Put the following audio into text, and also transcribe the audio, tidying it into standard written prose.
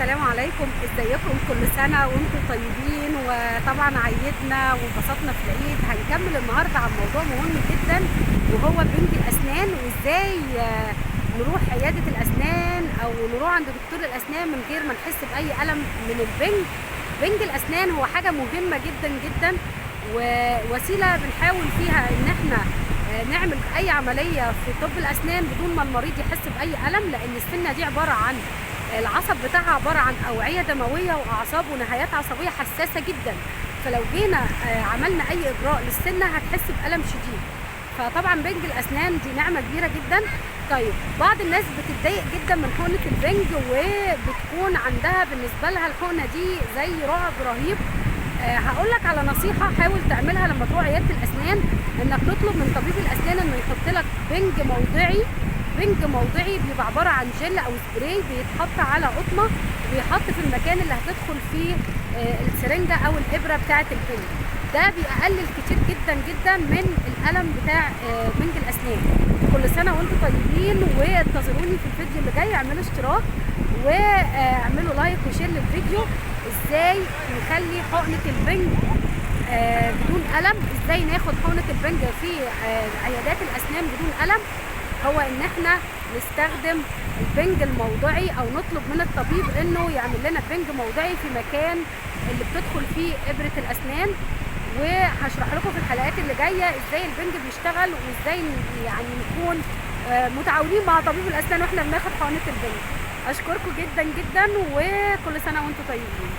السلام عليكم، ازيكم؟ كل سنة وانتم طيبين. وطبعا عيدنا وانبسطنا في العيد. هنكمل النهاردة عن موضوع مهم جدا، وهو بنج الأسنان، وازاي نروح عيادة الأسنان أو نروح عند دكتور الأسنان من غير ما نحس بأي ألم من البنج. بنج الأسنان هو حاجة مهمة جدا جدا، ووسيلة بنحاول فيها ان احنا نعمل اي عملية في طب الأسنان بدون ما المريض يحس بأي ألم، لأن السنة دي عبارة عن العصب بتاعها عبارة عن أوعية دموية وأعصاب ونهايات عصبية حساسة جدا. فلو جينا عملنا أي إجراء للسنة هتحس بألم شديد. فطبعا بنج الأسنان دي نعمة كبيرة جدا. طيب، بعض الناس بتتضايق جدا من حقنة البنج، وبتكون عندها بالنسبة لها الحقنة دي زي رعب رهيب. هقول لك على نصيحة حاول تعملها لما تروح عيادة الأسنان، إنك تطلب من طبيب الأسنان إنه يحط لك بنج موضعي. بنج موضعي بيبقى عبارة عن جل أو سبراي بيتحط على قطنة، وبيحط في المكان اللي هتدخل فيه السرنجة أو الإبرة بتاعة البنج. ده بيقلل كتير جدا جدا من الألم بتاع بنج الأسنان. كل سنة وانتم طيبين، وانتظروني في الفيديو اللي جاي. اعملوا اشتراك واعملوا لايك وشير للفيديو. ازاي نخلي حقنة البنج بدون ألم، ازاي ناخد حقنة البنج في عيادات الأسنان بدون ألم. هو ان احنا نستخدم البنج الموضعي، او نطلب من الطبيب انه يعمل لنا بنج موضعي في مكان اللي بتدخل فيه إبرة الأسنان. وهشرح لكم في الحلقات اللي جاية ازاي البنج بيشتغل، وازاي يعني نكون متعاونين مع طبيب الأسنان واحنا بناخد حقنة البنج. اشكركم جدا جدا، وكل سنة وانتم طيبين.